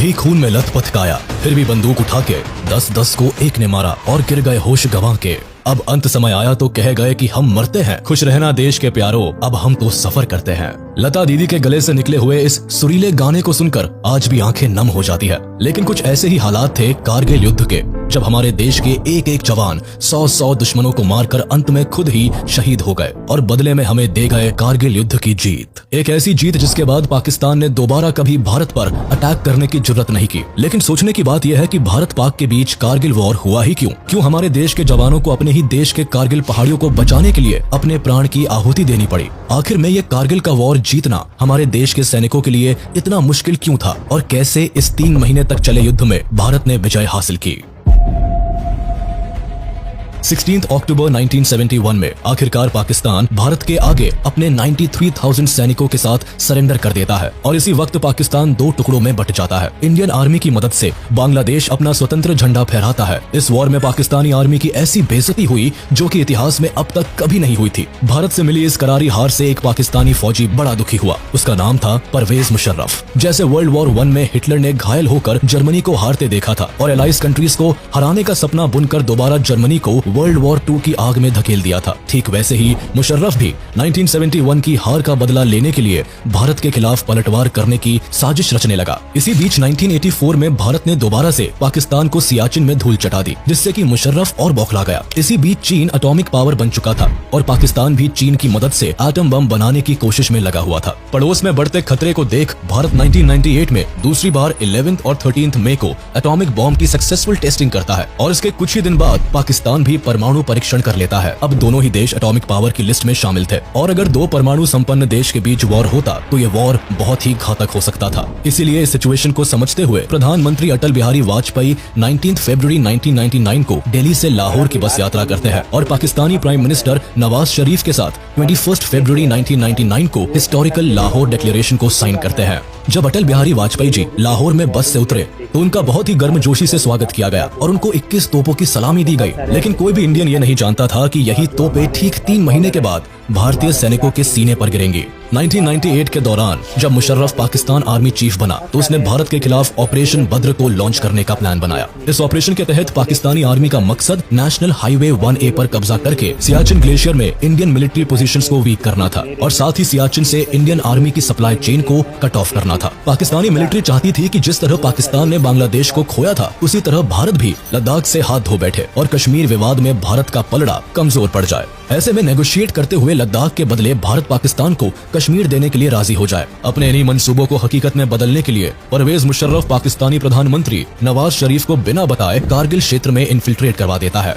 थी खून में लथपथ काया, फिर भी बंदूक उठा के 10-10 को एक ने मारा और गिर गए होश गंवा के। अब अंत समय आया तो कह गए कि हम मरते हैं, खुश रहना देश के प्यारो, अब हम तो सफर करते हैं। लता दीदी के गले से निकले हुए इस सुरीले गाने को सुनकर आज भी आंखें नम हो जाती है। लेकिन कुछ ऐसे ही हालात थे कारगिल युद्ध के, जब हमारे देश के एक एक जवान 100-100 दुश्मनों को मारकर अंत में खुद ही शहीद हो गए और बदले में हमें दे गए कारगिल युद्ध की जीत। एक ऐसी जीत जिसके बाद पाकिस्तान ने दोबारा कभी भारत पर अटैक करने की जुर्रत नहीं की। लेकिन सोचने की बात यह है कि भारत पाक के बीच कारगिल वॉर हुआ ही क्यों हमारे देश के जवानों को अपने ही देश के कारगिल पहाड़ियों को बचाने के लिए अपने प्राण की आहुति देनी पड़ी। आखिर में ये कारगिल का वॉर जीतना हमारे देश के सैनिकों के लिए इतना मुश्किल क्यों था और कैसे इस 3 महीने तक चले युद्ध में भारत ने विजय हासिल की। 16 अक्टूबर 1971 में आखिरकार पाकिस्तान भारत के आगे अपने 93,000 सैनिकों के साथ सरेंडर कर देता है और इसी वक्त पाकिस्तान 2 टुकड़ों में बट जाता है। इंडियन आर्मी की मदद से बांग्लादेश अपना स्वतंत्र झंडा फहराता है। इस वॉर में पाकिस्तानी आर्मी की ऐसी बेइज्जती हुई जो कि इतिहास में अब तक कभी नहीं हुई थी। भारत से मिली इस करारी हार से एक पाकिस्तानी फौजी बड़ा दुखी हुआ। उसका नाम था परवेज मुशर्रफ। जैसे वर्ल्ड वॉर 1 में हिटलर ने घायल होकर जर्मनी को हारते देखा था और एलाइज कंट्रीज को हराने का सपना बुनकर दोबारा जर्मनी को वर्ल्ड वॉर 2 की आग में धकेल दिया था, ठीक वैसे ही मुशर्रफ भी 1971 की हार का बदला लेने के लिए भारत के खिलाफ पलटवार करने की साजिश रचने लगा। इसी बीच 1984 में भारत ने दोबारा से पाकिस्तान को सियाचिन में धूल चटा दी, जिससे कि मुशर्रफ और बौखला गया। इसी बीच चीन एटॉमिक पावर बन चुका था और पाकिस्तान भी चीन की मदद से एटम बम बनाने की कोशिश में लगा हुआ था। पड़ोस में बढ़ते खतरे को देख भारत 1998 में दूसरी बार 11th और 13th मई को एटॉमिक बॉम्ब की सक्सेसफुल टेस्टिंग करता है और इसके कुछ ही दिन बाद पाकिस्तान भी परमाणु परीक्षण कर लेता है। अब दोनों ही देश एटॉमिक पावर की लिस्ट में शामिल थे और अगर 2 परमाणु संपन्न देश के बीच वॉर होता तो ये वॉर बहुत ही घातक हो सकता था। इसीलिए इस सिचुएशन को समझते हुए प्रधानमंत्री अटल बिहारी वाजपेयी 19 फरवरी 1999 को दिल्ली से लाहौर की बस यात्रा करते हैं और पाकिस्तानी प्राइम मिनिस्टर नवाज शरीफ के साथ 21 फरवरी 1999 को हिस्टोरिकल लाहौर डिक्लेरेशन को साइन करते हैं। जब अटल बिहारी वाजपेयी जी लाहौर में बस से उतरे तो उनका बहुत ही गर्मजोशी से स्वागत किया गया और उनको 21 तोपों की सलामी दी गई। लेकिन कोई भी इंडियन ये नहीं जानता था कि यही तोपें ठीक 3 महीने के बाद भारतीय सैनिकों के सीने पर गिरेंगी। 1998 के दौरान जब मुशर्रफ पाकिस्तान आर्मी चीफ बना तो उसने भारत के खिलाफ ऑपरेशन बद्र को लॉन्च करने का प्लान बनाया। इस ऑपरेशन के तहत पाकिस्तानी आर्मी का मकसद नेशनल हाईवे 1A पर कब्जा करके सियाचिन ग्लेशियर में इंडियन मिलिट्री पोजीशंस को वीक करना था और साथ ही सियाचिन से इंडियन आर्मी की सप्लाई चेन को कट ऑफ करना था। पाकिस्तानी मिलिट्री चाहती थी कि जिस तरह पाकिस्तान ने बांग्लादेश को खोया था उसी तरह भारत भी लद्दाख से हाथ धो बैठे और कश्मीर विवाद में भारत का पलड़ा कमजोर पड़ जाए। ऐसे में नेगोशिएट करते हुए लद्दाख के बदले भारत पाकिस्तान को कश्मीर देने के लिए राजी हो जाए। अपने इन्हीं मंसूबों को हकीकत में बदलने के लिए परवेज मुशर्रफ पाकिस्तानी प्रधानमंत्री नवाज शरीफ को बिना बताए कारगिल क्षेत्र में इन्फिल्ट्रेट करवा देता है।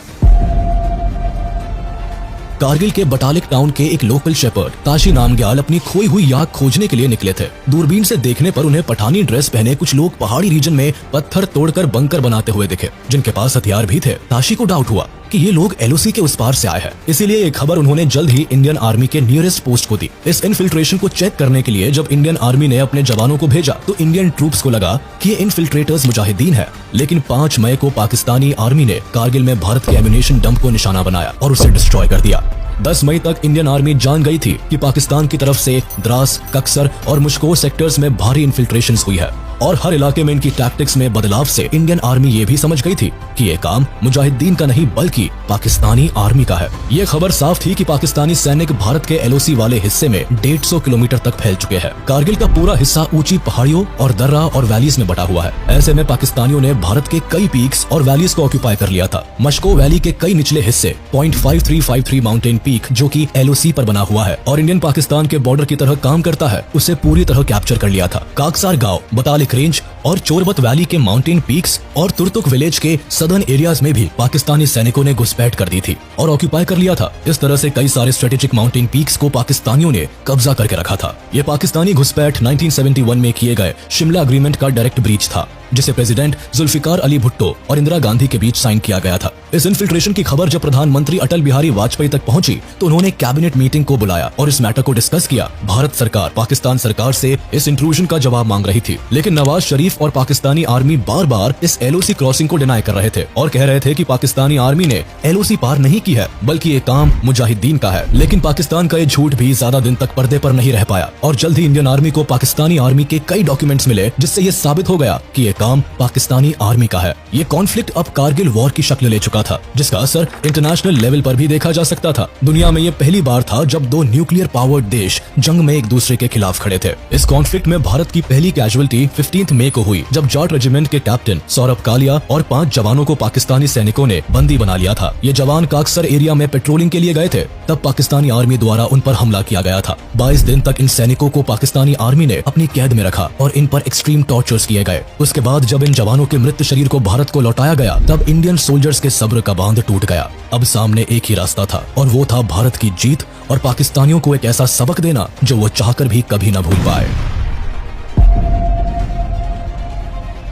कारगिल के बटालिक टाउन के एक लोकल शेपर्ड ताशी नामग्याल अपनी खोई हुई याक खोजने के लिए निकले थे। दूरबीन से देखने पर उन्हें पठानी ड्रेस पहने कुछ लोग पहाड़ी रीजन में पत्थर तोड़कर बंकर बनाते हुए दिखे, जिनके पास हथियार भी थे। ताशी को डाउट हुआ कि ये लोग LOC के उस पार से आए हैं, इसीलिए ये खबर उन्होंने जल्द ही इंडियन आर्मी के नियरेस्ट पोस्ट को दी। इस इन्फिल्ट्रेशन को चेक करने के लिए जब इंडियन आर्मी ने अपने जवानों को भेजा तो इंडियन ट्रूप्स को लगा कि ये इन्फिल्ट्रेटर्स मुजाहिदीन है। लेकिन 5 मई को पाकिस्तानी आर्मी ने कारगिल में भारत के एम्यूनेशन डंप को निशाना बनाया और उसे डिस्ट्रॉय कर दिया। 10 मई तक इंडियन आर्मी जान गई थी कि पाकिस्तान की तरफ से द्रास, कक्सर और मुश्कोर सेक्टर्स में भारी इन्फिल्ट्रेशंस हुई है और हर इलाके में इनकी टैक्टिक्स में बदलाव से इंडियन आर्मी ये भी समझ गई थी कि ये काम मुजाहिदीन का नहीं बल्कि पाकिस्तानी आर्मी का है। ये खबर साफ थी कि पाकिस्तानी सैनिक भारत के LOC वाले हिस्से में 150 किलोमीटर तक फैल चुके हैं। कारगिल का पूरा हिस्सा ऊंची पहाड़ियों और दर्रा और वैलीज में बटा हुआ है। ऐसे में पाकिस्तानियों ने भारत के कई पीक्स और वैलीज को ऑक्यूपाई कर लिया था। मश्को वैली के कई निचले हिस्से 0.5353 माउंटेन पीक जो कि LOC पर बना हुआ है और इंडियन पाकिस्तान के बॉर्डर की तरह काम करता है, उसे पूरी तरह कैप्चर कर लिया था। काकसार गाँव, बतालिक रेंज और चोरबत वैली के माउंटेन पीक्स और तुर्तुक विलेज के सदर्न एरियाज में भी पाकिस्तानी सैनिकों ने घुसपैठ कर दी थी और ऑक्यूपाई कर लिया था। इस तरह से कई सारे स्ट्रेटेजिक माउंटेन पीक्स को पाकिस्तानियों ने कब्जा करके रखा था। ये पाकिस्तानी घुसपैठ 1971 में किए गए शिमला एग्रीमेंट का डायरेक्ट ब्रीच था, जिसे प्रेसिडेंट जुल्फिकार अली भुट्टो और इंदिरा गांधी के बीच साइन किया गया था। इस इन्फिल्ट्रेशन की खबर जब प्रधानमंत्री अटल बिहारी वाजपेयी तक पहुंची तो उन्होंने कैबिनेट मीटिंग को बुलाया और इस मैटर को डिस्कस किया। भारत सरकार पाकिस्तान सरकार से इस इंट्रूजन का जवाब मांग रही थी, लेकिन नवाज शरीफ और पाकिस्तानी आर्मी बार बार इस LOC क्रॉसिंग को डिनाई कर रहे थे और कह रहे थे कि पाकिस्तानी आर्मी ने LOC पार नहीं की है बल्कि ये काम मुजाहिदीन का है। लेकिन पाकिस्तान का ये झूठ भी ज्यादा दिन तक पर्दे पर नहीं रह पाया और जल्द ही इंडियन आर्मी को पाकिस्तानी आर्मी के कई डॉक्यूमेंट्स मिले जिससे ये साबित हो गया कि ये काम पाकिस्तानी आर्मी का है। ये कॉन्फ्लिक्ट अब कारगिल वॉर की शक्ल ले चुका था, जिसका असर इंटरनेशनल लेवल पर भी देखा जा सकता था। दुनिया में ये पहली बार था जब दो न्यूक्लियर पावर्ड देश जंग में एक दूसरे के खिलाफ खड़े थे। इस कॉन्फ्लिक्ट में भारत की पहली कैजुअलिटी 15 मई को हुई, जब जाट रेजिमेंट के कैप्टन सौरभ कालिया और 5 जवानों को पाकिस्तानी सैनिकों ने बंदी बना लिया था। ये जवान काकसर एरिया में पेट्रोलिंग के लिए गए थे, तब पाकिस्तानी आर्मी द्वारा उन पर हमला किया गया था। 22 दिन तक इन सैनिकों को पाकिस्तानी आर्मी ने अपनी कैद में रखा और इन पर एक्सट्रीम टॉर्चर्स किए गए। उसके बाद जब इन जवानों के मृत शरीर को भारत को लौटाया गया, तब इंडियन सोल्जर्स के सब्र का बांध टूट गया। अब सामने एक ही रास्ता था और वो था भारत की जीत और पाकिस्तानियों को एक ऐसा सबक देना जो वो चाहकर भी कभी न भूल पाए।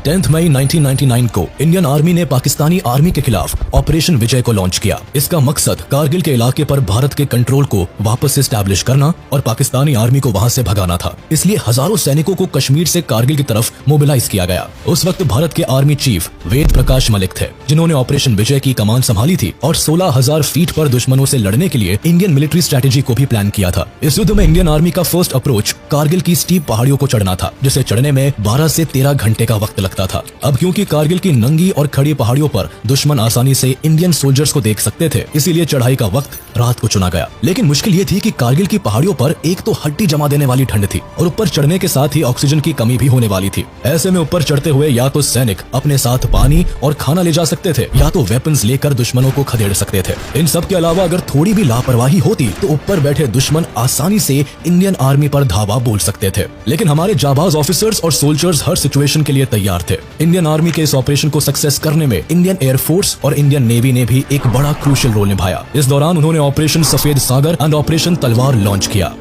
10 मई 1999 को इंडियन आर्मी ने पाकिस्तानी आर्मी के खिलाफ ऑपरेशन विजय को लॉन्च किया। इसका मकसद कारगिल के इलाके पर भारत के कंट्रोल को वापस एस्टैब्लिश करना और पाकिस्तानी आर्मी को वहां से भगाना था। इसलिए हजारों सैनिकों को कश्मीर से कारगिल की तरफ मोबिलाइज किया गया। उस वक्त भारत के आर्मी चीफ वेद प्रकाश मलिक थे, जिन्होंने ऑपरेशन विजय की कमान संभाली थी और 16,000 फीट पर दुश्मनों से लड़ने के लिए इंडियन मिलिट्री स्ट्रेटेजी को भी प्लान किया था। इस युद्ध में इंडियन आर्मी का फर्स्ट अप्रोच कारगिल की स्टीप पहाड़ियों को चढ़ना था, जिसे चढ़ने में 12 से 13 घंटे का वक्त लगता था। अब क्योंकि कारगिल की नंगी और खड़ी पहाड़ियों पर दुश्मन आसानी से इंडियन सोल्जर्स को देख सकते थे, इसीलिए चढ़ाई का वक्त रात को चुना गया। लेकिन मुश्किल ये थी कि कारगिल की पहाड़ियों पर एक तो हड्डी जमा देने वाली ठंड थी और ऊपर चढ़ने के साथ ही ऑक्सीजन की कमी भी होने वाली थी। ऐसे में ऊपर चढ़ते हुए या तो सैनिक अपने साथ पानी और खाना ले जा सकते थे, या तो वेपन्स लेकर दुश्मनों को खदेड़ सकते थे। इन सब के अलावा अगर थोड़ी भी लापरवाही होती तो ऊपर बैठे दुश्मन आसानी से इंडियन आर्मी पर धावा बोल सकते थे। लेकिन हमारे जाबाज ऑफिसर्स और सोल्जर्स हर सिचुएशन के लिए तैयार थे। इंडियन आर्मी के इस ऑपरेशन को सक्सेस करने में इंडियन एयरफोर्स और इंडियन नेवी ने भी एक बड़ा क्रूशियल रोल निभाया। इस दौरान उन्होंने ऑपरेशन सफेद सागर एंड ऑपरेशन तलवार लॉन्च किया।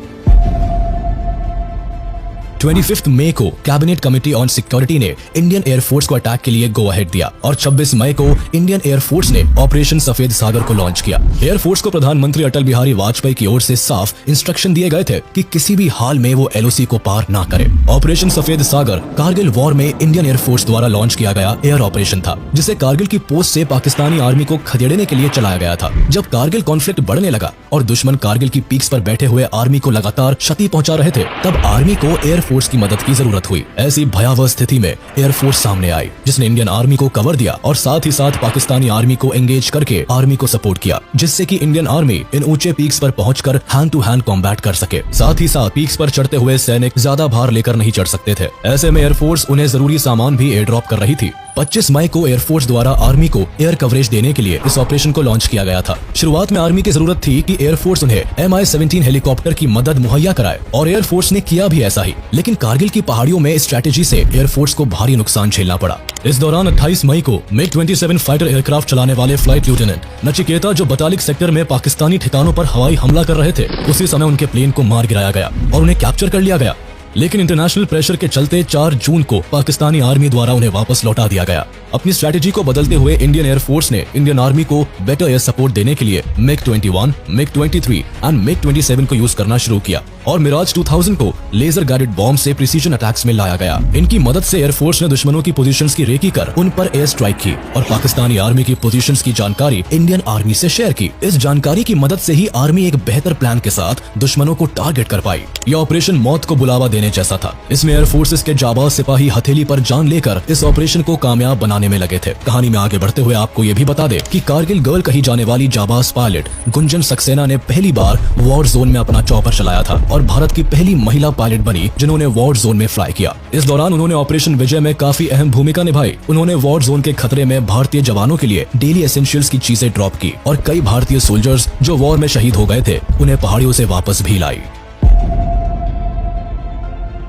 25 मई को कैबिनेट कमेटी ऑन सिक्योरिटी ने इंडियन एयरफोर्स को अटैक के लिए गो अहेड दिया और 26 मई को इंडियन एयरफोर्स ने ऑपरेशन सफेद सागर को लॉन्च किया। एयरफोर्स को प्रधानमंत्री अटल बिहारी वाजपेयी की ओर से साफ इंस्ट्रक्शन दिए गए थे कि किसी भी हाल में वो एलओसी को पार ना करे। ऑपरेशन सफेद सागर कारगिल वॉर में इंडियन एयरफोर्स द्वारा लॉन्च किया गया एयर ऑपरेशन था, जिसे कारगिल की पोस्ट से पाकिस्तानी आर्मी को खदेड़ने के लिए चलाया गया था। जब कारगिल कॉन्फ्लिक्ट बढ़ने लगा और दुश्मन कारगिल की पीक्स पर बैठे हुए आर्मी को लगातार क्षति पहुंचा रहे थे, तब आर्मी को एयरफोर्स की मदद की जरूरत हुई। ऐसी भयावह स्थिति में एयरफोर्स सामने आई, जिसने इंडियन आर्मी को कवर दिया और साथ ही साथ पाकिस्तानी आर्मी को एंगेज करके आर्मी को सपोर्ट किया, जिससे कि इंडियन आर्मी इन ऊंचे पीक्स पर पहुंचकर हैंड टू हैंड कॉम्बैट कर सके। साथ ही साथ पीक्स पर चढ़ते हुए सैनिक ज्यादा भार लेकर नहीं चढ़ सकते थे। ऐसे में एयरफोर्स उन्हें जरूरी सामान भी एयर ड्रॉप कर रही थी। 25 मई को एयरफोर्स द्वारा आर्मी को एयर कवरेज देने के लिए इस ऑपरेशन को लॉन्च किया गया था। शुरुआत में आर्मी की जरूरत थी कि एयरफोर्स उन्हें MI-17 हेलीकॉप्टर की मदद मुहैया कराए और एयरफोर्स ने किया भी ऐसा ही। लेकिन कारगिल की पहाड़ियों में स्ट्रेटेजी से एयरफोर्स को भारी नुकसान झेलना पड़ा। इस दौरान 28 मई को MiG-27 फाइटर एयरक्राफ्ट चलाने वाले फ्लाइट लेफ्टिनेंट नचिकेता, जो बतालिक सेक्टर में पाकिस्तानी ठिकानों पर हवाई हमला कर रहे थे, उसी समय उनके प्लेन को मार गिराया गया और उन्हें कैप्चर कर लिया गया। लेकिन इंटरनेशनल प्रेशर के चलते 4 जून को पाकिस्तानी आर्मी द्वारा उन्हें वापस लौटा दिया गया। अपनी स्ट्रेटेजी को बदलते हुए इंडियन एयरफोर्स ने इंडियन आर्मी को बेटर एयर सपोर्ट देने के लिए MiG-21, MiG-23 एंड MiG-27 को यूज करना शुरू किया और मिराज 2000 को लेजर गाइडेड बॉम्ब से प्रिसीजन अटैक्स में लाया गया। इनकी मदद से एयरफोर्स ने दुश्मनों की पोजीशंस की रेकी कर उन पर एयर स्ट्राइक की और पाकिस्तानी आर्मी की पोजीशंस की जानकारी इंडियन आर्मी से शेयर की। इस जानकारी की मदद से ही आर्मी एक बेहतर प्लान के साथ दुश्मनों को टारगेट कर पाई। यह ऑपरेशन मौत को बुलावा देने जैसा था। इसमें एयरफोर्सेस के जाबाज सिपाही हथेली पर जान लेकर इस ऑपरेशन को कामयाब बनाने में लगे थे। कहानी में आगे बढ़ते हुए आपको ये भी बता दे कि कारगिल गर्ल कही जाने वाली जाबाज पायलट गुंजन सक्सेना ने पहली बार वॉर जोन में अपना चॉपर चलाया था और भारत की पहली महिला पायलट बनी जिन्होंने वॉर जोन में फ्लाई किया। इस दौरान उन्होंने ऑपरेशन विजय में काफी अहम भूमिका निभाई। उन्होंने वॉर जोन के खतरे में भारतीय जवानों के लिए डेली एसेंशियल्स की चीजें ड्रॉप की और कई भारतीय सोल्जर्स जो वॉर में शहीद हो गए थे उन्हें पहाड़ियों से वापस भी लाई।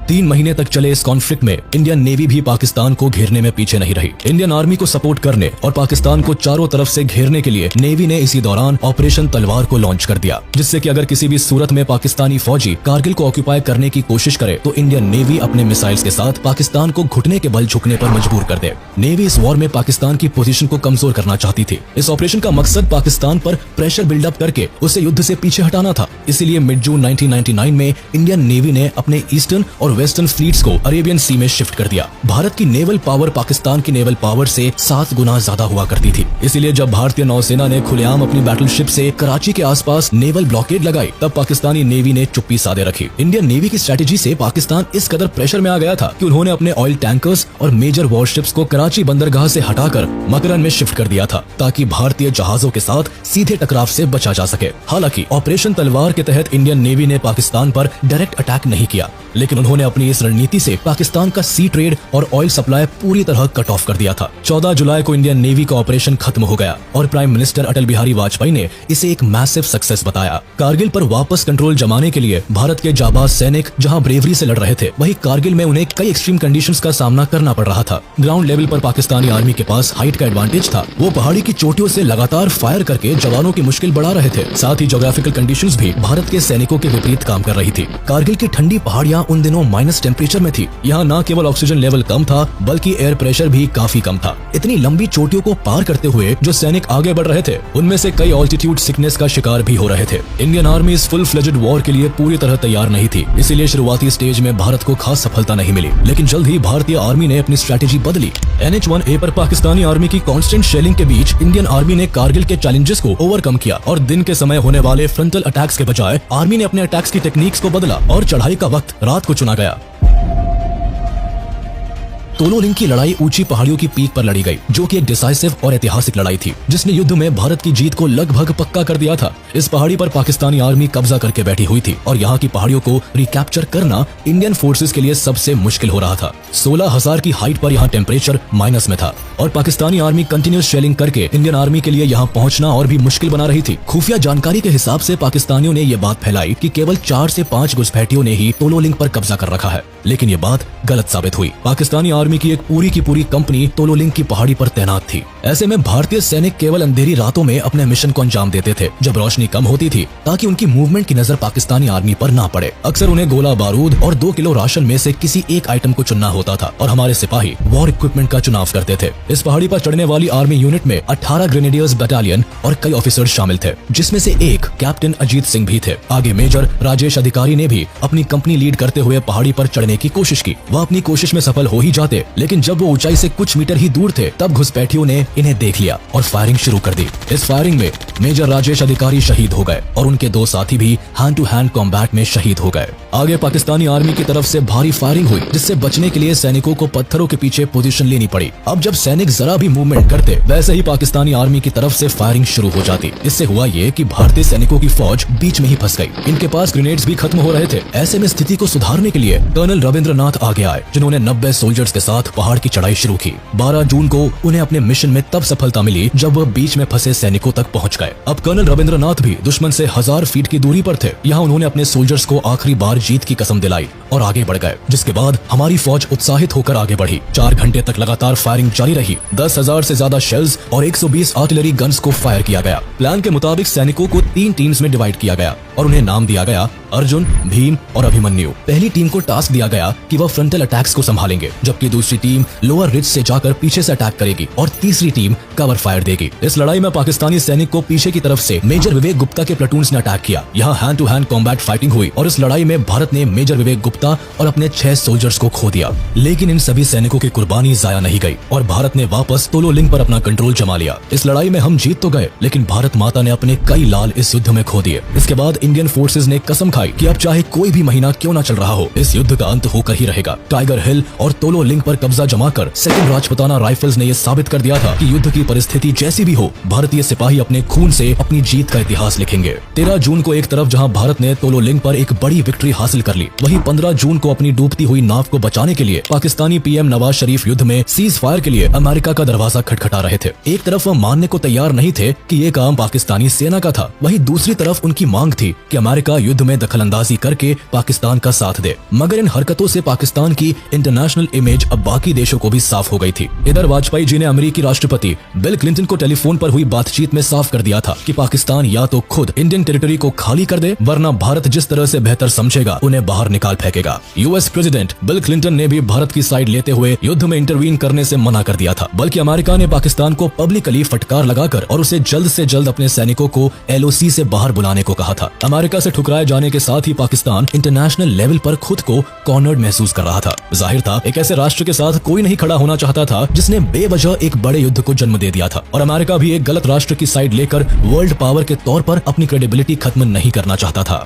3 महीने तक चले इस कॉन्फ्लिक्ट में इंडियन नेवी भी पाकिस्तान को घेरने में पीछे नहीं रही। इंडियन आर्मी को सपोर्ट करने और पाकिस्तान को चारों तरफ से घेरने के लिए नेवी ने इसी दौरान ऑपरेशन तलवार को लॉन्च कर दिया, जिससे कि अगर किसी भी सूरत में पाकिस्तानी फौजी कारगिल को ऑक्यूपाई करने की कोशिश करे तो इंडियन नेवी अपने मिसाइल्स के साथ पाकिस्तान को घुटने के बल झुकने पर मजबूर कर दे। नेवी इस वॉर में पाकिस्तान की पोजीशन को कमजोर करना चाहती थी। इस ऑपरेशन का मकसद पाकिस्तान पर प्रेशर बिल्डअप करके उसे युद्ध से पीछे हटाना था। इसीलिए मिड जून 1999 में इंडियन नेवी ने अपने ईस्टर्न और वेस्टर्न फ्लीट्स को अरेबियन सी में शिफ्ट कर दिया। भारत की नेवल पावर पाकिस्तान की नेवल पावर से 7 गुना ज्यादा हुआ करती थी। इसीलिए जब भारतीय नौसेना ने खुलेआम अपनी बैटलशिप से कराची के आसपास नेवल ब्लॉकेड लगाई, तब पाकिस्तानी नेवी ने चुप्पी साधे रखी। इंडियन नेवी की स्ट्रेटेजी से पाकिस्तान इस कदर प्रेशर में आ गया था कि उन्होंने अपने ऑयल टैंकर्स और मेजर वॉरशिप्स को कराची बंदरगाह से हटाकर मकरन में शिफ्ट कर दिया था, ताकि भारतीय जहाजों के साथ सीधे टकराव से बचा जा सके। हालांकि ऑपरेशन तलवार के तहत इंडियन नेवी ने पाकिस्तान पर डायरेक्ट अटैक नहीं किया, लेकिन उन्होंने अपनी इस रणनीति से पाकिस्तान का सी ट्रेड और ऑयल सप्लाई पूरी तरह कट ऑफ कर दिया था। 14 जुलाई को इंडियन नेवी का ऑपरेशन खत्म हो गया और प्राइम मिनिस्टर अटल बिहारी वाजपेयी ने इसे एक मैसिव सक्सेस बताया। कारगिल पर वापस कंट्रोल जमाने के लिए भारत के जाबाज सैनिक जहां ब्रेवरी से लड़ रहे थे, वहीं कारगिल में उन्हें कई एक्सट्रीम कंडीशंस का सामना करना पड़ रहा था। ग्राउंड लेवल पर पाकिस्तानी आर्मी के पास हाइट का एडवांटेज था। वो पहाड़ी की चोटियों से लगातार फायर करके जवानों की मुश्किल बढ़ा रहे थे। साथ ही ज्योग्राफिकल कंडीशंस भी भारत के सैनिकों के विपरीत काम कर रही थी। कारगिल की ठंडी पहाड़ियां उन दिनों माइनस टेम्परेचर में थी। यहाँ न केवल ऑक्सीजन लेवल कम था, बल्कि एयर प्रेशर भी काफी कम था। इतनी लंबी चोटियों को पार करते हुए जो सैनिक आगे बढ़ रहे थे, उनमें से कई ऑल्टीट्यूड सिकनेस का शिकार भी हो रहे थे। इंडियन आर्मी इस फुल फ्लेजेड वॉर के लिए पूरी तरह तैयार नहीं थी, इसीलिए शुरुआती स्टेज में भारत को खास सफलता नहीं मिली। लेकिन जल्द ही भारतीय आर्मी ने अपनी स्ट्रेटेजी बदली। NH-1A पर पाकिस्तानी आर्मी की कांस्टेंट शेलिंग के बीच इंडियन आर्मी ने कारगिल के चैलेंजेस को ओवरकम किया और दिन के समय होने वाले फ्रंटल अटैक्स के बजाय आर्मी ने अपने अटैक्स की टेक्निक्स को बदला और चढ़ाई का वक्त रात को चुना गया। तोलोलिंग की लड़ाई ऊंची पहाड़ियों की पीक पर लड़ी गई, जो कि एक डिसाइसिव और ऐतिहासिक लड़ाई थी, जिसने युद्ध में भारत की जीत को लगभग पक्का कर दिया था। इस पहाड़ी पर पाकिस्तानी आर्मी कब्जा करके बैठी हुई थी और यहाँ की पहाड़ियों को रिकैप्चर करना इंडियन फोर्सेस के लिए सबसे मुश्किल हो रहा था। 16,000 की हाइट पर यहाँ टेम्परेचर माइनस में था और पाकिस्तानी आर्मी कंटिन्यूस शेलिंग करके इंडियन आर्मी के लिए यहाँ पहुँचना और भी मुश्किल बना रही थी। खुफिया जानकारी के हिसाब से पाकिस्तानियों ने ये बात फैलाई कि केवल 4 से 5 घुसपैठियों ने ही तोलोलिंग पर कब्जा कर रखा है, लेकिन ये बात गलत साबित हुई। पाकिस्तानी आर्मी की एक पूरी की पूरी कंपनी तोलोलिंग की पहाड़ी पर तैनात थी। ऐसे में भारतीय सैनिक केवल अंधेरी रातों में अपने मिशन को अंजाम देते थे, जब रोशनी कम होती थी, ताकि उनकी मूवमेंट की नजर पाकिस्तानी आर्मी पर ना पड़े। अक्सर उन्हें गोला बारूद और 2 किलो राशन में से किसी एक आइटम को चुनना होता था और हमारे सिपाही वॉर इक्विपमेंट का चुनाव करते थे। इस पहाड़ी पर चढ़ने वाली आर्मी यूनिट में 18 ग्रेनेडियर्स बटालियन और कई ऑफिसर्स शामिल थे, जिसमें से एक कैप्टन अजीत सिंह भी थे। आगे मेजर राजेश अधिकारी ने भी अपनी कंपनी लीड करते हुए पहाड़ी पर चढ़ने की कोशिश की। वह अपनी कोशिश में सफल हो ही जाते, लेकिन जब वो ऊंचाई से कुछ मीटर ही दूर थे, तब घुसपैठियों ने इन्हें देख लिया और फायरिंग शुरू कर दी। इस फायरिंग में मेजर राजेश अधिकारी शहीद हो गए और उनके 2 साथी भी हैंड टू हैंड कॉम्बैट में शहीद हो गए। आगे पाकिस्तानी आर्मी की तरफ से भारी फायरिंग हुई, जिससे बचने के लिए सैनिकों को पत्थरों के पीछे पोजीशन लेनी पड़ी। अब जब सैनिक जरा भी मूवमेंट करते, वैसे ही पाकिस्तानी आर्मी की तरफ से फायरिंग शुरू हो जाती। इससे हुआ ये कि भारतीय सैनिकों की फौज बीच में ही फंस गई। इनके पास ग्रेनेड्स भी खत्म हो रहे थे। ऐसे में स्थिति को सुधारने के लिए कर्नल रविंद्रनाथ आगे आए, जिन्होंने 90 सोल्जर्स के साथ पहाड़ की चढ़ाई शुरू की। 12 जून को उन्हें अपने मिशन में तब सफलता मिली जब वह बीच में फंसे सैनिकों तक पहुंच गए। अब कर्नल रविंद्रनाथ भी दुश्मन से 1000 फीट की दूरी पर थे। यहाँ उन्होंने अपने सोल्जर्स को आखिरी बार जीत की कसम दिलाई और आगे बढ़ गए, जिसके बाद हमारी फौज उत्साहित होकर आगे बढ़ी। 4 घंटे तक लगातार फायरिंग जारी रही। 10,000 से ज्यादा शेल्स और 120 आर्टिलरी गन्स को फायर किया गया। प्लान के मुताबिक सैनिकों को 3 टीम्स में डिवाइड किया गया और उन्हें नाम दिया गया अर्जुन, भीम और अभिमन्यु। पहली टीम को टास्क दिया गया कि वह फ्रंटल अटैक्स को संभालेंगे, जबकि दूसरी टीम लोअर रिज से जाकर पीछे से अटैक करेगी और तीसरी टीम कवर फायर देगी। इस लड़ाई में पाकिस्तानी सैनिक को पीछे की तरफ से मेजर विवेक गुप्ता के प्लाटून्स ने अटैक किया। यहाँ hand to hand combat fighting हुई और इस लड़ाई में भारत ने मेजर विवेक गुप्ता और अपने 6 सोल्जर्स को खो दिया। लेकिन इन सभी सैनिकों की कुर्बानी जाया नहीं गई और भारत ने वापस तोलोलिंग पर अपना कंट्रोल जमा लिया। इस लड़ाई में हम जीत तो गए, लेकिन भारत माता ने अपने कई लाल इस युद्ध में खो दिए। इसके बाद इंडियन फोर्सेज ने कसम खाई कि अब चाहे कोई भी महीना क्यों ना चल रहा हो, इस युद्ध का अंत होकर ही रहेगा। टाइगर हिल और तोलोलिंग पर कब्जा जमाकर सेकंड राजपुताना राइफल्स ने यह साबित कर दिया था कि युद्ध की परिस्थिति जैसी भी हो, भारतीय सिपाही अपने खून से अपनी जीत का इतिहास लिखेंगे। 13 जून को एक तरफ जहां भारत ने तोलोलिंग पर एक बड़ी विक्ट्री हासिल कर ली, वहीं 15 जून को अपनी डूबती हुई नाव को बचाने के लिए पाकिस्तानी पीएम नवाज शरीफ युद्ध में सीज फायर के लिए अमेरिका का दरवाजा खटखटा रहे थे। एक तरफ वह मानने को तैयार नहीं थे कि ये काम पाकिस्तानी सेना का था, वहीं दूसरी तरफ उनकी मांग थी कि अमेरिका युद्ध में दखलंदाजी करके पाकिस्तान का साथ दे। मगर इन हरकतों से पाकिस्तान की इंटरनेशनल इमेज अब बाकी देशों को भी साफ हो गई थी। इधर वाजपेयी जी ने अमेरिकी राष्ट्रपति बिल क्लिंटन को टेलीफोन पर हुई बातचीत में साफ कर दिया था कि पाकिस्तान या तो खुद इंडियन टेरिटरी को खाली कर दे, वरना भारत जिस तरह से बेहतर समझेगा उन्हें बाहर निकाल फेंकेगा। सकेगा। यूएस प्रेसिडेंट बिल क्लिंटन ने भी भारत की साइड लेते हुए युद्ध में इंटरवीन करने से मना कर दिया था, बल्कि अमेरिका ने पाकिस्तान को पब्लिकली फटकार लगाकर और उसे जल्द से जल्द अपने सैनिकों को LOC से बाहर बुलाने को कहा था। अमेरिका से ठुकराए जाने के साथ ही पाकिस्तान इंटरनेशनल लेवल पर खुद को कॉर्नर्ड महसूस कर रहा था। जाहिर था एक ऐसे राष्ट्र के साथ कोई नहीं खड़ा होना चाहता था जिसने बेवजह एक बड़े युद्ध को जन्म दे दिया था, और अमेरिका भी एक गलत राष्ट्र की साइड लेकर वर्ल्ड पावर के तौर पर अपनी क्रेडिबिलिटी खत्म नहीं करना चाहता था।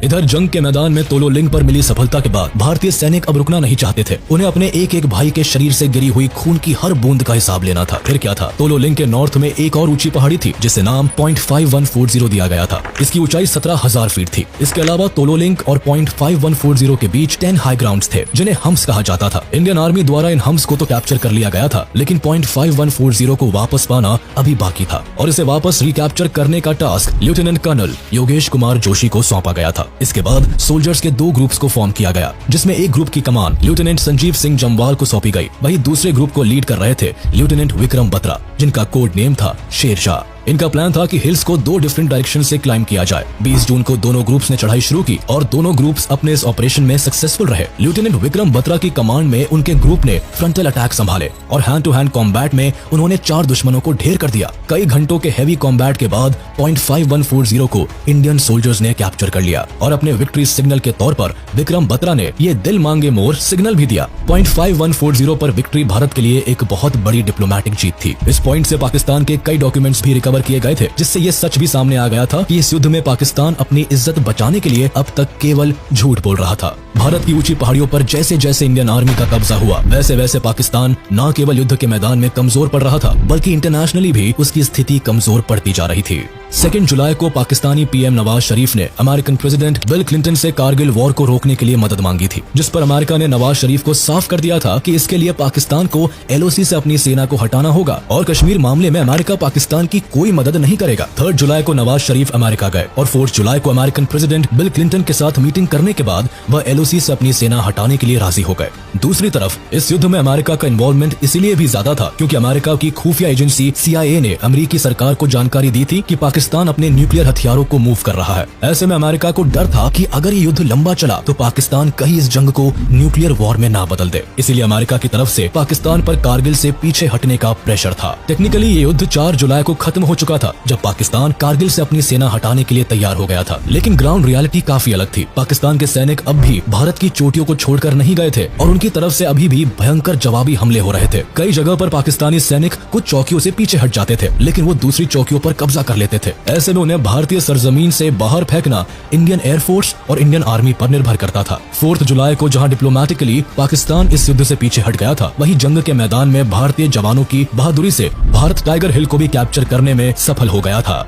इधर जंग के मैदान में तोलो लिंग पर मिली सफलता के बाद भारतीय सैनिक अब रुकना नहीं चाहते थे। उन्हें अपने एक एक भाई के शरीर से गिरी हुई खून की हर बूंद का हिसाब लेना था। फिर क्या था, तोलो लिंग के नॉर्थ में एक और ऊंची पहाड़ी थी जिसे नाम .5140 दिया गया था। इसकी ऊंचाई 17,000 फीट थी। इसके अलावा तोलो लिंग और .5140 के बीच 10 हाई ग्राउंड्स थे जिन्हें हम्स कहा जाता था। इंडियन आर्मी द्वारा इन हम्स को तो कैप्चर कर लिया गया था, लेकिन .5140 को वापस पाना अभी बाकी था, और इसे वापस रिकैप्चर करने का task lieutenant colonel Yogesh Kumar Joshi को सौंपा गया था। इसके बाद सोल्जर्स के 2 ग्रुप्स को फॉर्म किया गया, जिसमें एक ग्रुप की कमान लेफ्टिनेंट संजीव सिंह जम्वाल को सौंपी गई। वहीं दूसरे ग्रुप को लीड कर रहे थे लेफ्टिनेंट विक्रम बत्रा, जिनका कोड नेम था शेरशाह। इनका प्लान था कि हिल्स को 2 डिफरेंट डायरेक्शन से क्लाइम किया जाए। 20 जून को दोनों ग्रुप्स ने चढ़ाई शुरू की और दोनों ग्रुप्स अपने इस ऑपरेशन में सक्सेसफुल रहे। लेफ्टिनेंट विक्रम बत्रा की कमांड में उनके ग्रुप ने फ्रंटल अटैक संभाले और हैंड टू हैंड कॉम्बैट में उन्होंने 4 दुश्मनों को ढेर कर दिया। कई घंटों के हैवी कॉम्बैट के बाद .5140 को इंडियन सोल्जर्स ने कैप्चर कर लिया और अपने विक्ट्री सिग्नल के तौर पर विक्रम बत्रा ने ये दिल मांगे मोर सिग्नल भी दिया। .5140 पर विक्ट्री भारत के लिए एक बहुत बड़ी डिप्लोमेटिक जीत थी। इस पॉइंट से पाकिस्तान के कई डॉक्यूमेंट्स भी रिकवर किए गए थे, जिससे ये सच भी सामने आ गया था कि इस युद्ध में पाकिस्तान अपनी इज्जत बचाने के लिए अब तक केवल झूठ बोल रहा था। भारत की ऊंची पहाड़ियों पर जैसे जैसे इंडियन आर्मी का कब्जा हुआ, वैसे वैसे पाकिस्तान न केवल युद्ध के मैदान में कमजोर पड़ रहा था, बल्कि इंटरनेशनली भी उसकी स्थिति कमजोर पड़ती जा रही थी। 2 जुलाई को पाकिस्तानी PM नवाज शरीफ ने अमेरिकन प्रेसिडेंट बिल क्लिंटन से कारगिल वॉर को रोकने के लिए मदद मांगी थी, जिस पर अमेरिका ने नवाज शरीफ को साफ कर दिया था कि इसके लिए पाकिस्तान को LOC से अपनी सेना को हटाना होगा और कश्मीर मामले में अमेरिका पाकिस्तान की कोई मदद नहीं करेगा। 3 जुलाई को नवाज शरीफ अमेरिका गए और 4 जुलाई को अमेरिकन प्रेसिडेंट बिल क्लिंटन के साथ मीटिंग करने के बाद वह LOC से अपनी सेना हटाने के लिए राजी हो गए। दूसरी तरफ इस युद्ध में अमेरिका का इन्वॉल्वमेंट इसलिए भी ज्यादा था क्योंकि अमेरिका की खुफिया एजेंसी CIA ने अमेरिकी सरकार को जानकारी दी थी कि पाकिस्तान अपने न्यूक्लियर हथियारों को मूव कर रहा है। ऐसे में अमेरिका को डर था कि अगर ये युद्ध लंबा चला तो पाकिस्तान कहीं इस जंग को न्यूक्लियर वॉर में ना बदल दे। इसीलिए अमेरिका की तरफ से पाकिस्तान पर कारगिल से पीछे हटने का प्रेशर था। टेक्निकली ये युद्ध 4 जुलाई को खत्म हो चुका था, जब पाकिस्तान कारगिल से अपनी सेना हटाने के लिए तैयार हो गया था। लेकिन ग्राउंड रियलिटी काफी अलग थी। पाकिस्तान के सैनिक अब भी भारत की चोटियों को छोड़कर नहीं गए थे और उनकी तरफ से अभी भी भयंकर जवाबी हमले हो रहे थे। कई जगह पर पाकिस्तानी सैनिक कुछ चौकियों से पीछे हट जाते थे, लेकिन वो दूसरी चौकियों पर कब्जा कर लेते थे। ऐसे में उन्हें भारतीय सरजमीन से बाहर फेंकना इंडियन एयरफोर्स और इंडियन आर्मी पर निर्भर करता था। 4 जुलाई को जहां डिप्लोमेटिकली पाकिस्तान इस युद्ध से पीछे हट गया था, वहीं जंग के मैदान में भारतीय जवानों की बहादुरी से भारत टाइगर हिल को भी कैप्चर करने में सफल हो गया था।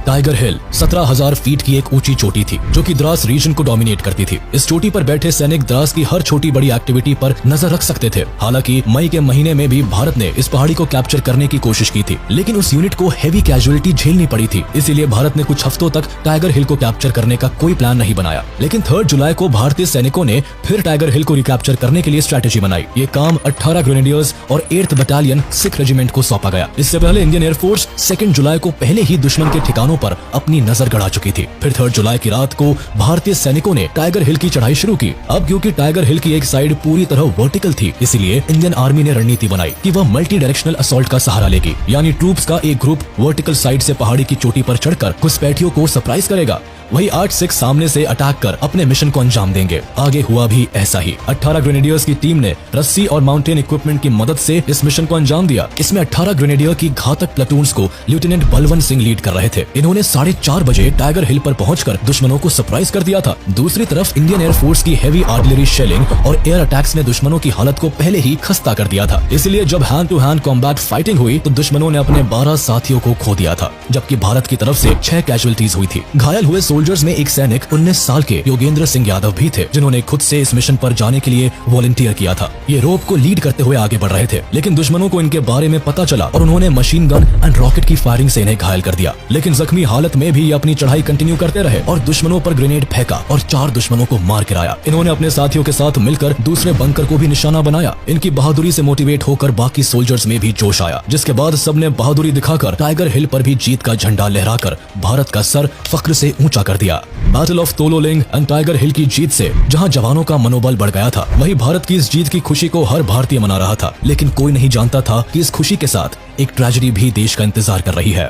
टाइगर हिल 17,000 फीट की एक ऊंची चोटी थी जो कि द्रास रीजन को डोमिनेट करती थी। इस चोटी पर बैठे सैनिक द्रास की हर छोटी बड़ी एक्टिविटी पर नजर रख सकते थे। हालांकि मई के महीने में भी भारत ने इस पहाड़ी को कैप्चर करने की कोशिश की थी, लेकिन उस यूनिट को हेवी कैजुअलिटी झेलनी पड़ी थी। इसीलिए भारत ने कुछ हफ्तों तक टाइगर हिल को कैप्चर करने का कोई प्लान नहीं बनाया। लेकिन 3 जुलाई को भारतीय सैनिकों ने फिर टाइगर हिल को रिकैप्चर करने के लिए स्ट्रेटेजी बनाई। ये काम 18 ग्रेनेडियर्स और 8th बटालियन सिख रेजिमेंट को सौंपा गया। इससे पहले इंडियन एयरफोर्स 2 जुलाई को पहले ही दुश्मन के ठिकानों पर अपनी नजर गड़ा चुकी थी। फिर 3 जुलाई की रात को भारतीय सैनिकों ने टाइगर हिल की चढ़ाई शुरू की। अब क्योंकि टाइगर हिल की एक साइड पूरी तरह वर्टिकल थी, इसलिए इंडियन आर्मी ने रणनीति बनाई कि वह मल्टी डायरेक्शनल असॉल्ट का सहारा लेगी, यानी ट्रूप्स का एक ग्रुप वर्टिकल साइड से पहाड़ी की चोटी पर चढ़कर घुसपैठियों को सरप्राइज करेगा, वही 8 सिख सामने से अटैक कर अपने मिशन को अंजाम देंगे। आगे हुआ भी ऐसा ही। 18 ग्रेनेडियर्स की टीम ने रस्सी और माउंटेन इक्विपमेंट की मदद से इस मिशन को अंजाम दिया। इसमें 18 ग्रेनेडियर की घातक प्लेटून्स को लेफ्टिनेंट बलवंत सिंह लीड कर रहे थे। इन्होंने 4:30 बजे टाइगर हिल पर पहुंचकर दुश्मनों को सरप्राइज कर दिया था। दूसरी तरफ इंडियन एयरफोर्स की हेवी आर्टिलरी शेलिंग और एयर अटैक्स ने दुश्मनों की हालत को पहले ही खस्ता कर दिया था। इसलिए जब hand to hand combat fighting हुई तो दुश्मनों ने अपने 12 साथियों को खो दिया था, जबकि भारत की तरफ से 6 कैजुअलिटीज हुई थी। घायल हुए सोल्जर्स में एक सैनिक 19 साल के योगेंद्र सिंह यादव भी थे, जिन्होंने खुद से इस मिशन पर जाने के लिए वॉलंटियर किया था। ये रोप को लीड करते हुए आगे बढ़ रहे थे, लेकिन दुश्मनों को इनके बारे में पता चला और उन्होंने मशीन गन एंड रॉकेट की फायरिंग से इन्हें घायल कर दिया। लेकिन जख्मी हालत में भी ये अपनी चढ़ाई कंटिन्यू करते रहे और दुश्मनों पर ग्रेनेड फेंका और 4 दुश्मनों को मार गिराया। इन्होंने अपने साथियों के साथ मिलकर दूसरे बंकर को भी निशाना बनाया। इनकी बहादुरी से मोटिवेट होकर बाकी सोल्जर्स में भी जोश आया, जिसके बाद सबने बहादुरी दिखाकर टाइगर हिल पर भी जीत का झंडा लहराकर भारत का सर फख्र से ऊंचा कर दिया। Battle of Tololing and Tiger Hill की जीत से जहां जवानों का मनोबल बढ़ गया था, वहीं भारत की इस जीत की खुशी को हर भारतीय मना रहा था। लेकिन कोई नहीं जानता था कि इस खुशी के साथ एक ट्रेजेडी भी देश का इंतजार कर रही है।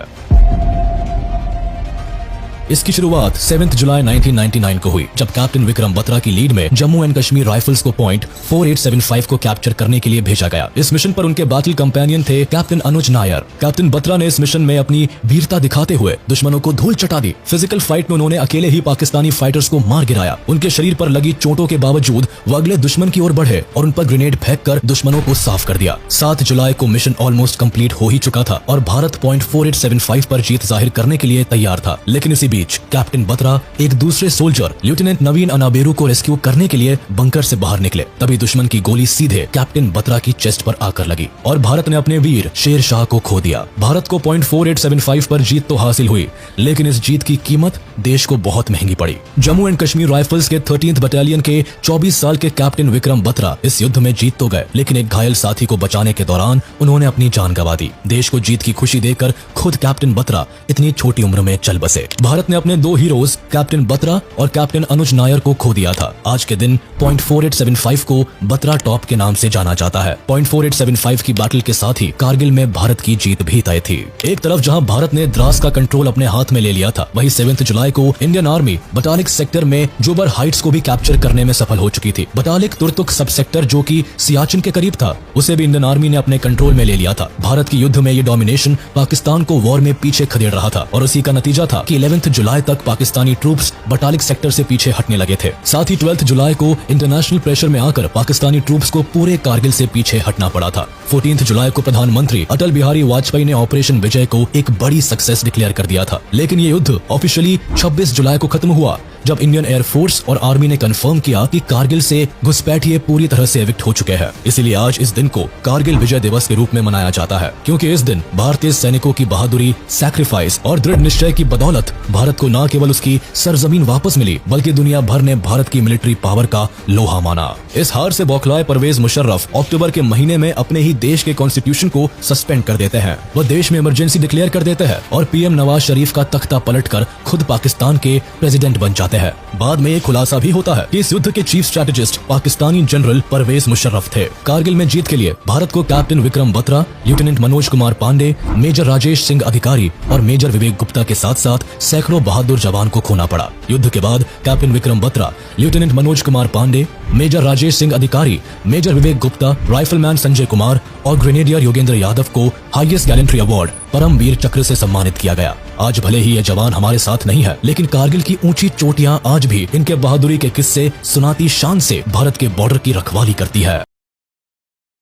इसकी शुरुआत 7 जुलाई 1999 को हुई, जब कैप्टन विक्रम बत्रा की लीड में जम्मू एंड कश्मीर राइफल्स को पॉइंट 4875 को कैप्चर करने के लिए भेजा गया। इस मिशन पर उनके बैटल कंपेनियन थे कैप्टन अनुज नायर। कैप्टन बत्रा ने इस मिशन में अपनी वीरता दिखाते हुए दुश्मनों को धूल चटा दी। फिजिकल फाइट में उन्होंने अकेले ही पाकिस्तानी फाइटर्स को मार गिराया। उनके शरीर पर लगी चोटों के बावजूद वो अगले दुश्मन की ओर बढ़े और उन पर ग्रेनेड फेंककर दुश्मनों को साफ कर दिया। 7 जुलाई को मिशन ऑलमोस्ट कंप्लीट हो ही चुका था और भारत पॉइंट 4875 पर जीत जाहिर करने के लिए तैयार था। लेकिन इसी बीच कैप्टन बत्रा एक दूसरे सोल्जर लेफ्टिनेंट नवीन अनाबेरू को रेस्क्यू करने के लिए बंकर से बाहर निकले। तभी दुश्मन की गोली सीधे कैप्टन बत्रा की चेस्ट पर आकर लगी और भारत ने अपने वीर शेर शाह को खो दिया। भारत को पॉइंट 4875 पर जीत तो हासिल हुई, लेकिन इस जीत की कीमत देश को बहुत महंगी पड़ी। जम्मू एंड कश्मीर राइफल्स के 13th बटालियन के 24 साल के कैप्टन विक्रम बत्रा इस युद्ध में जीत तो गए, लेकिन एक घायल साथी को बचाने के दौरान उन्होंने अपनी जान गंवा दी। देश को जीत की खुशी देकर खुद कैप्टन बत्रा इतनी छोटी उम्र में चल बसे। भारत ने अपने 2 हीरोज कैप्टन बत्रा और कैप्टन अनुज नायर को खो दिया था। आज के दिन पॉइंट 4875 को बत्रा टॉप के नाम से जाना जाता है। पॉइंट 4875 की बैटल के साथ ही कारगिल में भारत की जीत भी तय थी। एक तरफ जहां भारत ने द्रास का कंट्रोल अपने हाथ में ले लिया था, वहीं 7 जुलाई को इंडियन आर्मी बटालिक सेक्टर में जोबर हाइट्स को भी कैप्चर करने में सफल हो चुकी थी। बटालिक तुर्तुक सब सेक्टर, जो कि सियाचिन के करीब था, उसे भी इंडियन आर्मी ने अपने कंट्रोल में ले लिया था। भारत की युद्ध में ये डोमिनेशन पाकिस्तान को वॉर में पीछे खदेड़ रहा था और उसी का नतीजा था कि 11 जुलाई तक पाकिस्तानी ट्रूप्स बटालिक सेक्टर से पीछे हटने लगे थे। साथ ही 12 जुलाई को इंटरनेशनल प्रेशर में आकर पाकिस्तानी ट्रूप्स को पूरे कारगिल से पीछे हटना पड़ा था। 14 जुलाई को प्रधानमंत्री अटल बिहारी वाजपेयी ने ऑपरेशन विजय को एक बड़ी सक्सेस डिक्लेयर कर दिया था। लेकिन ये युद्ध ऑफिशियली 26 जुलाई को खत्म हुआ, जब इंडियन एयरफोर्स और आर्मी ने कंफर्म किया कि कारगिल से घुसपैठिए पूरी तरह से एविक्ट हो चुके हैं। इसीलिए आज इस दिन को कारगिल विजय दिवस के रूप में मनाया जाता है, क्योंकि इस दिन भारतीय सैनिकों की बहादुरी, सैक्रिफाइस और दृढ़ निश्चय की बदौलत भारत को न केवल उसकी सरजमीन वापस मिली, बल्कि दुनिया भर ने भारत की मिलिट्री पावर का लोहा माना। इस हार से बौखलाए परवेज मुशर्रफ अक्टूबर के महीने में अपने ही देश के कॉन्स्टिट्यूशन को सस्पेंड कर देते हैं। वह देश में इमरजेंसी डिक्लेयर कर देते हैं और पीएम नवाज शरीफ का तख्ता पलटकर खुद पाकिस्तान के प्रेसिडेंट बन जाते हैं। बाद में एक खुलासा भी होता है कि इस युद्ध के chief strategist Pakistani general Parvez Musharraf थे। कारगिल में जीत के लिए भारत को captain Vikram Batra, lieutenant Manoj Kumar Pandey, major Rajesh Singh Adhikari और मेजर विवेक गुप्ता के साथ साथ सैकड़ों बहादुर जवान को खोना पड़ा। युद्ध के बाद captain Vikram Batra, lieutenant Manoj Kumar Pandey, major Rajesh Singh Adhikari, major Vivek Gupta, rifleman Sanjay Kumar और ग्रेनेडियर योगेंद्र यादव को हाईएस्ट गैलेंट्री अवार्ड परमवीर चक्र से सम्मानित किया गया। आज भले ही ये जवान हमारे साथ नहीं है, लेकिन कारगिल की ऊंची चोटियां आज भी इनके बहादुरी के किस्से सुनाती शान से भारत के बॉर्डर की रखवाली करती है।